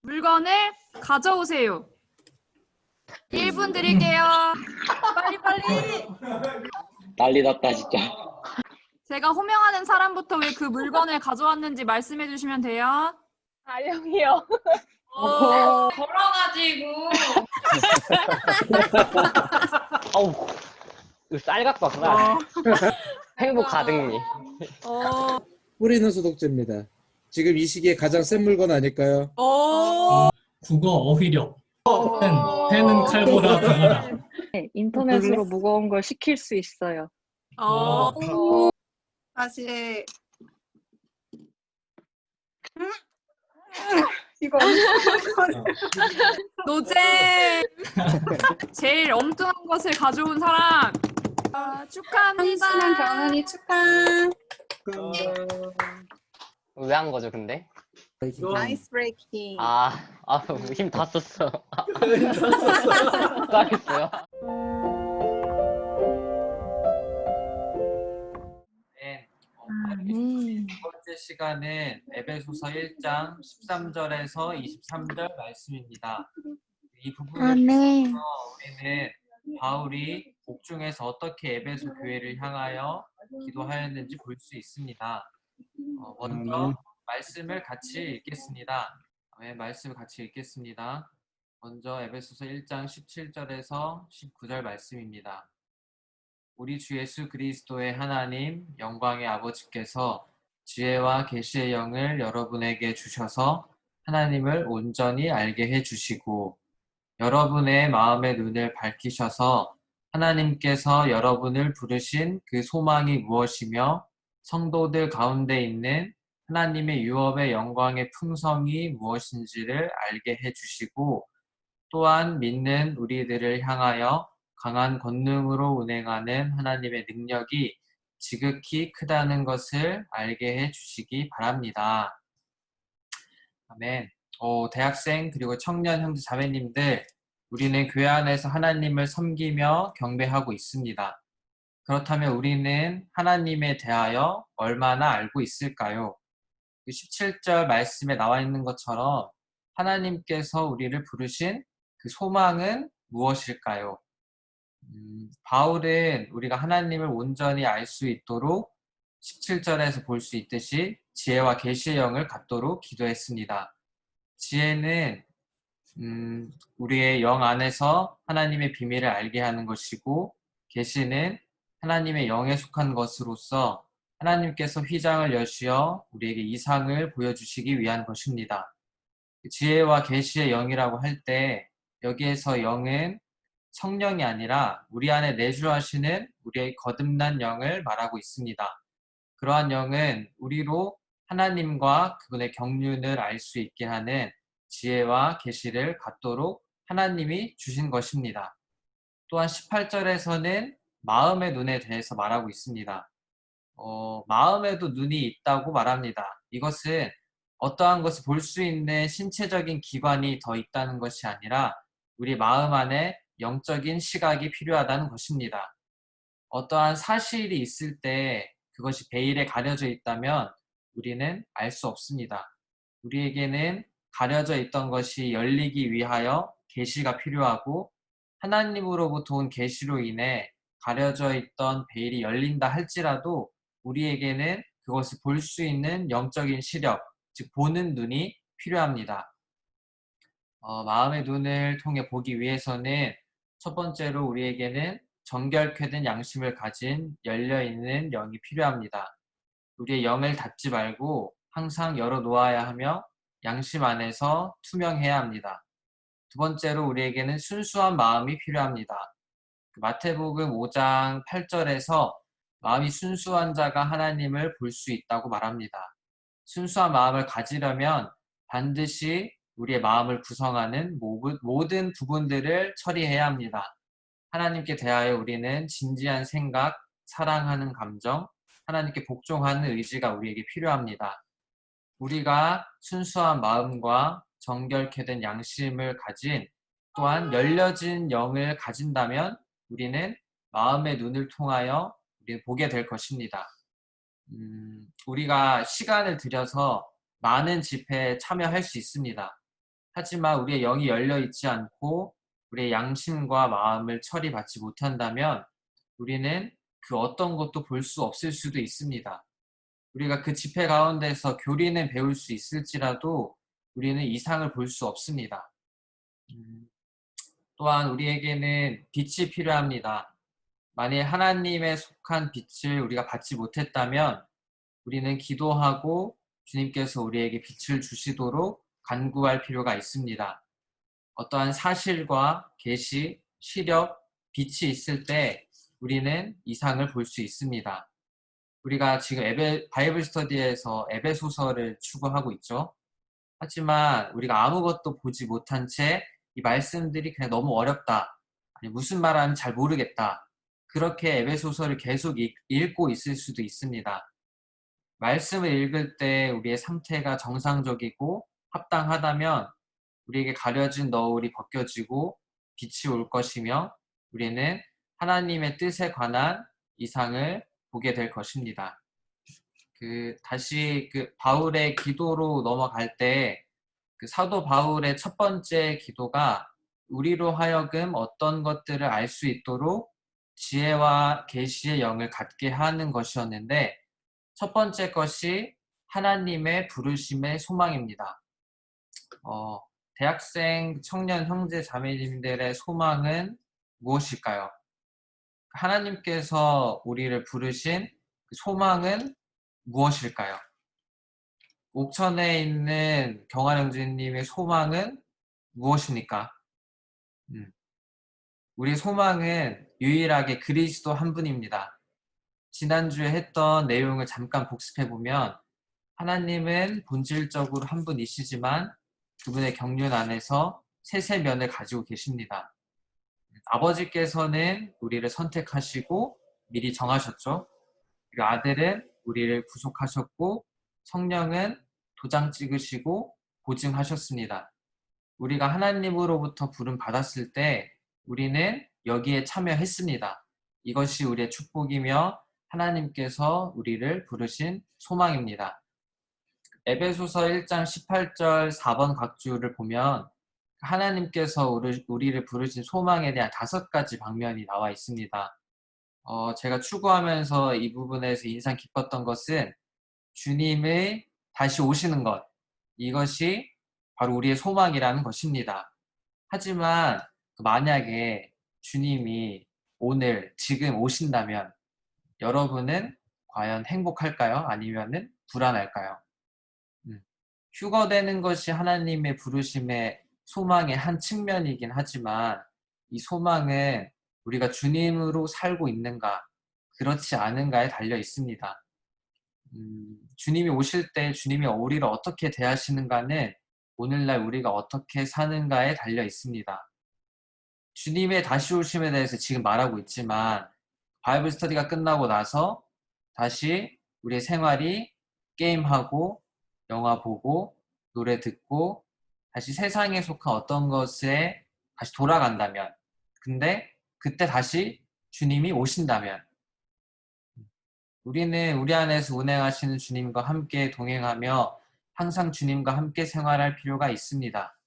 물건을 가져오세요. 1분 드릴게요. 빨리. 난리 났다 진짜. 제가 호명하는 사람부터 왜 그 물건을 가져왔는지 말씀해 주시면 돼요. 아영이요. 걸어가지고. 어우, 이거 쌀 같다 쌀. 행복 가득니. 뿌리는 소독제입니다. 지금 이 시기에 가장 센 물건 아닐까요? 국어 어휘력. 펜은 칼보다 강하다. 네, 인터넷으로 무거운 걸 시킬 수 있어요. 다시. 이거 노잼. 제일 엉뚱한 것을 가져온 사람. 축하합니다. 한순한 경은이 축하. 왜 한 거죠 근데? 아이스 브레이킹. 힘 다 썼어. 수고하셨어요. 네, 두 번째 시간은 에베소서 1장 13절에서 23절 말씀입니다. 이 부분을 통해서 우리는 바울이 옥중에서 어떻게 에베소 교회를 향하여 기도하였는지 볼 수 있습니다. 먼저 말씀을 같이 읽겠습니다. 말씀을 같이 읽겠습니다. 먼저 에베소서 1장 17절에서 19절 말씀입니다. 우리 주 예수 그리스도의 하나님 영광의 아버지께서 지혜와 계시의 영을 여러분에게 주셔서 하나님을 온전히 알게 해주시고 여러분의 마음의 눈을 밝히셔서 하나님께서 여러분을 부르신 그 소망이 무엇이며 성도들 가운데 있는 하나님의 유업의 영광의 풍성이 무엇인지를 알게 해주시고 또한 믿는 우리들을 향하여 강한 권능으로 운행하는 하나님의 능력이 지극히 크다는 것을 알게 해주시기 바랍니다. 아멘. 대학생 그리고 청년 형제 자매님들, 우리는 교회 안에서 하나님을 섬기며 경배하고 있습니다. 그렇다면 우리는 하나님에 대하여 얼마나 알고 있을까요? 17절 말씀에 나와 있는 것처럼 하나님께서 우리를 부르신 그 소망은 무엇일까요? 바울은 우리가 하나님을 온전히 알 수 있도록 17절에서 볼 수 있듯이 지혜와 계시의 영을 갖도록 기도했습니다. 지혜는 우리의 영 안에서 하나님의 비밀을 알게 하는 것이고, 계시는 하나님의 영에 속한 것으로서 하나님께서 휘장을 여시어 우리에게 이상을 보여주시기 위한 것입니다. 지혜와 계시의 영이라고 할 때 여기에서 영은 성령이 아니라 우리 안에 내주하시는 우리의 거듭난 영을 말하고 있습니다. 그러한 영은 우리로 하나님과 그분의 경륜을 알 수 있게 하는 지혜와 계시를 갖도록 하나님이 주신 것입니다. 또한 18절에서는 마음의 눈에 대해서 말하고 있습니다. 마음에도 눈이 있다고 말합니다. 이것은 어떠한 것을 볼 수 있는 신체적인 기관이 더 있다는 것이 아니라 우리 마음 안에 영적인 시각이 필요하다는 것입니다. 어떠한 사실이 있을 때 그것이 베일에 가려져 있다면 우리는 알 수 없습니다. 우리에게는 가려져 있던 것이 열리기 위하여 계시가 필요하고, 하나님으로부터 온 계시로 인해 가려져 있던 베일이 열린다 할지라도 우리에게는 그것을 볼 수 있는 영적인 시력, 즉 보는 눈이 필요합니다. 마음의 눈을 통해 보기 위해서는 첫 번째로 우리에게는 정결케 된 양심을 가진 열려있는 영이 필요합니다. 우리의 영을 닫지 말고 항상 열어놓아야 하며 양심 안에서 투명해야 합니다. 두 번째로 우리에게는 순수한 마음이 필요합니다. 마태복음 5장 8절에서 마음이 순수한 자가 하나님을 볼 수 있다고 말합니다. 순수한 마음을 가지려면 반드시 우리의 마음을 구성하는 모든 부분들을 처리해야 합니다. 하나님께 대하여 우리는 진지한 생각, 사랑하는 감정, 하나님께 복종하는 의지가 우리에게 필요합니다. 우리가 순수한 마음과 정결케 된 양심을 가진, 또한 열려진 영을 가진다면 우리는 마음의 눈을 통하여 우리는 보게 될 것입니다. 우리가 시간을 들여서 많은 집회에 참여할 수 있습니다. 하지만 우리의 영이 열려 있지 않고 우리의 양심과 마음을 처리받지 못한다면 우리는 그 어떤 것도 볼 수 없을 수도 있습니다. 우리가 그 집회 가운데서 교리는 배울 수 있을지라도 우리는 이상을 볼 수 없습니다. 또한 우리에게는 빛이 필요합니다. 만일 하나님에 속한 빛을 우리가 받지 못했다면 우리는 기도하고 주님께서 우리에게 빛을 주시도록 간구할 필요가 있습니다. 어떠한 사실과 계시, 시력, 빛이 있을 때 우리는 이상을 볼 수 있습니다. 우리가 지금 바이블 스터디에서 에베소서를 추구하고 있죠. 하지만 우리가 아무것도 보지 못한 채 이 말씀들이 그냥 너무 어렵다, 아니 무슨 말하는지 잘 모르겠다, 그렇게 에베소서를 계속 읽고 있을 수도 있습니다. 말씀을 읽을 때 우리의 상태가 정상적이고 합당하다면 우리에게 가려진 너울이 벗겨지고 빛이 올 것이며 우리는 하나님의 뜻에 관한 이상을 보게 될 것입니다. 다시 바울의 기도로 넘어갈 때 사도 바울의 첫 번째 기도가 우리로 하여금 어떤 것들을 알 수 있도록 지혜와 계시의 영을 갖게 하는 것이었는데, 첫 번째 것이 하나님의 부르심의 소망입니다. 대학생, 청년, 형제, 자매님들의 소망은 무엇일까요? 하나님께서 우리를 부르신 그 소망은 무엇일까요? 옥천에 있는 경환형제님의 소망은 무엇입니까? 우리 소망은 유일하게 그리스도 한 분입니다. 지난주에 했던 내용을 잠깐 복습해보면 하나님은 본질적으로 한 분이시지만 그분의 경륜 안에서 세세면을 가지고 계십니다. 아버지께서는 우리를 선택하시고 미리 정하셨죠. 그리고 아들은 우리를 구속하셨고 성령은 도장 찍으시고 보증하셨습니다. 우리가 하나님으로부터 부름 받았을 때 우리는 여기에 참여했습니다. 이것이 우리의 축복이며 하나님께서 우리를 부르신 소망입니다. 에베소서 1장 18절 4번 각주를 보면 하나님께서 우리를 부르신 소망에 대한 5가지 방면이 나와 있습니다. 제가 추구하면서 이 부분에서 인상 깊었던 것은 주님의 다시 오시는 것, 이것이 바로 우리의 소망이라는 것입니다. 하지만 만약에 주님이 오늘 지금 오신다면 여러분은 과연 행복할까요? 아니면 불안할까요? 휴거되는 것이 하나님의 부르심의 소망의 한 측면이긴 하지만 이 소망은 우리가 주님으로 살고 있는가, 그렇지 않은가에 달려 있습니다. 주님이 오실 때 주님이 우리를 어떻게 대하시는가는 오늘날 우리가 어떻게 사는가에 달려 있습니다. 주님의 다시 오심에 대해서 지금 말하고 있지만 바이블 스터디가 끝나고 나서 다시 우리의 생활이 게임하고 영화 보고 노래 듣고 다시 세상에 속한 어떤 것에 다시 돌아간다면, 근데 그때 다시 주님이 오신다면 우리는 우리 안에서 운행하시는 주님과 함께 동행하며 항상 주님과 함께 생활할 필요가 있습니다.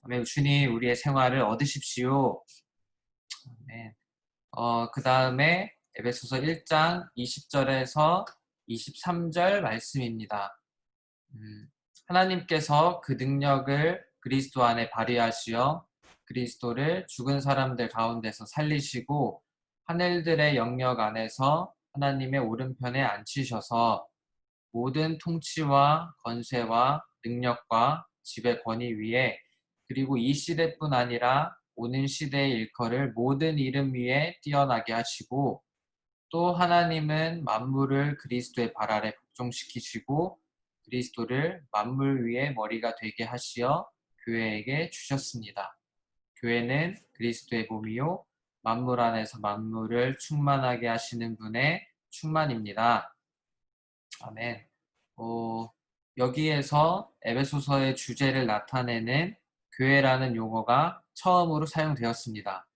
아멘. 주님 우리의 생활을 얻으십시오. 아멘. 그 다음에 에베소서 1장 20절에서 23절 말씀입니다. 하나님께서 그 능력을 그리스도 안에 발휘하시어 그리스도를 죽은 사람들 가운데서 살리시고 하늘들의 영역 안에서 하나님의 오른편에 앉히셔서 모든 통치와 권세와 능력과 지배 권위 위에, 그리고 이 시대뿐 아니라 오는 시대의 일컬을 모든 이름 위에 뛰어나게 하시고, 또 하나님은 만물을 그리스도의 발 아래 복종시키시고 그리스도를 만물 위의 머리가 되게 하시어 교회에게 주셨습니다. 교회는 그리스도의 몸이요 만물 안에서 만물을 충만하게 하시는 분의 충만입니다. 아멘. 여기에서 에베소서의 주제를 나타내는 교회라는 용어가 처음으로 사용되었습니다.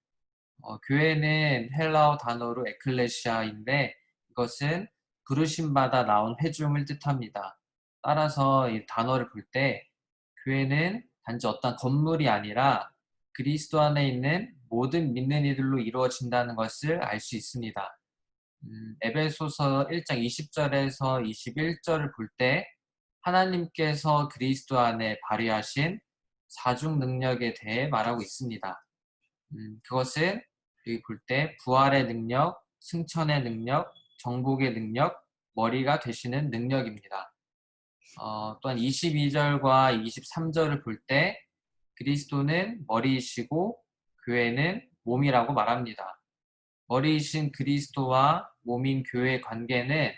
교회는 헬라어 단어로 에클레시아인데 이것은 부르심 받아 나온 회중을 뜻합니다. 따라서 이 단어를 볼 때 교회는 단지 어떤 건물이 아니라 그리스도 안에 있는 모든 믿는 이들로 이루어진다는 것을 알 수 있습니다. 에베소서 1장 20절에서 21절을 볼 때 하나님께서 그리스도 안에 발휘하신 사중 능력에 대해 말하고 있습니다. 그것은 여기 볼 때 부활의 능력, 승천의 능력, 정복의 능력, 머리가 되시는 능력입니다. 또한 22절과 23절을 볼 때 그리스도는 머리이시고 교회는 몸이라고 말합니다. 머리이신 그리스도와 몸인 교회의 관계는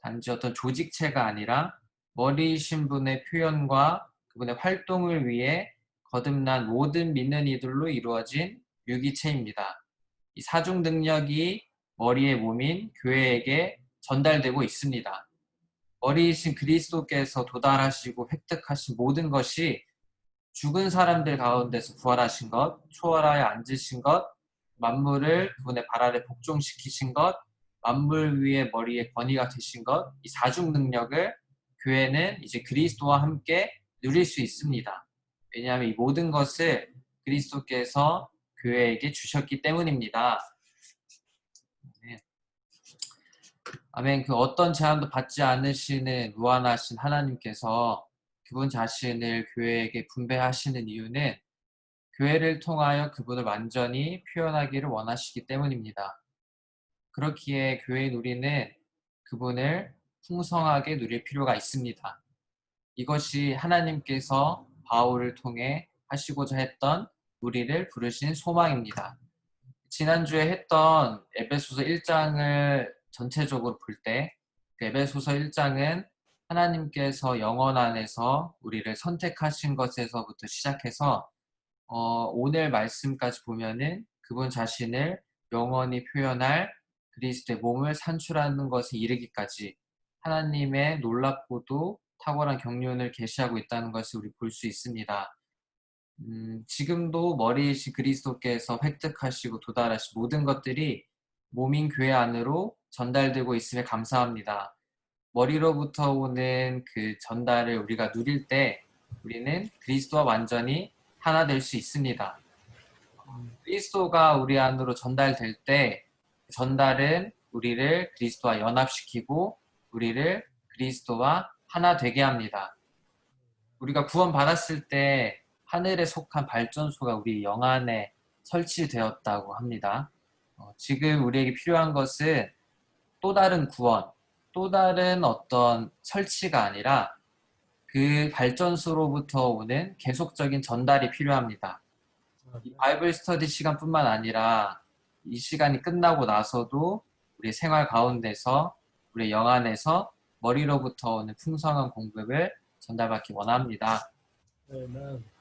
단지 어떤 조직체가 아니라 머리이신 분의 표현과 그분의 활동을 위해 거듭난 모든 믿는 이들로 이루어진 유기체입니다. 이 사중 능력이 머리의 몸인 교회에게 전달되고 있습니다. 머리이신 그리스도께서 도달하시고 획득하신 모든 것이 죽은 사람들 가운데서 부활하신 것, 초월하여 앉으신 것, 만물을 그분의 발 아래 복종시키신 것, 만물 위에 머리에 권위가 되신 것, 이 사중 능력을 교회는 이제 그리스도와 함께 누릴 수 있습니다. 왜냐하면 이 모든 것을 그리스도께서 교회에게 주셨기 때문입니다. 아멘. 그 어떤 제한도 받지 않으시는 무한하신 하나님께서 그분 자신을 교회에게 분배하시는 이유는 교회를 통하여 그분을 완전히 표현하기를 원하시기 때문입니다. 그렇기에 교회인 우리는 그분을 풍성하게 누릴 필요가 있습니다. 이것이 하나님께서 바울을 통해 하시고자 했던 우리를 부르신 소망입니다. 지난주에 했던 에베소서 1장을 전체적으로 볼 때 에베소서 1장은 하나님께서 영혼 안에서 우리를 선택하신 것에서부터 시작해서 오늘 말씀까지 보면은 그분 자신을 영원히 표현할 그리스도의 몸을 산출하는 것에 이르기까지 하나님의 놀랍고도 탁월한 경륜을 계시하고 있다는 것을 우리 볼 수 있습니다. 지금도 머리이신 그리스도께서 획득하시고 도달하신 모든 것들이 몸인 교회 안으로 전달되고 있음에 감사합니다. 머리로부터 오는 그 전달을 우리가 누릴 때 우리는 그리스도와 완전히 하나 될 수 있습니다. 그리스도가 우리 안으로 전달될 때 전달은 우리를 그리스도와 연합시키고 우리를 그리스도와 하나 되게 합니다. 우리가 구원받았을 때 하늘에 속한 발전소가 우리 영 안에 설치되었다고 합니다. 지금 우리에게 필요한 것은 또 다른 구원, 또 다른 어떤 설치가 아니라 그 발전소로부터 오는 계속적인 전달이 필요합니다. 이 바이블 스터디 시간뿐만 아니라 이 시간이 끝나고 나서도 우리 생활 가운데서 우리 영 안에서 머리로부터 오는 풍성한 공급을 전달받기 원합니다. 아멘.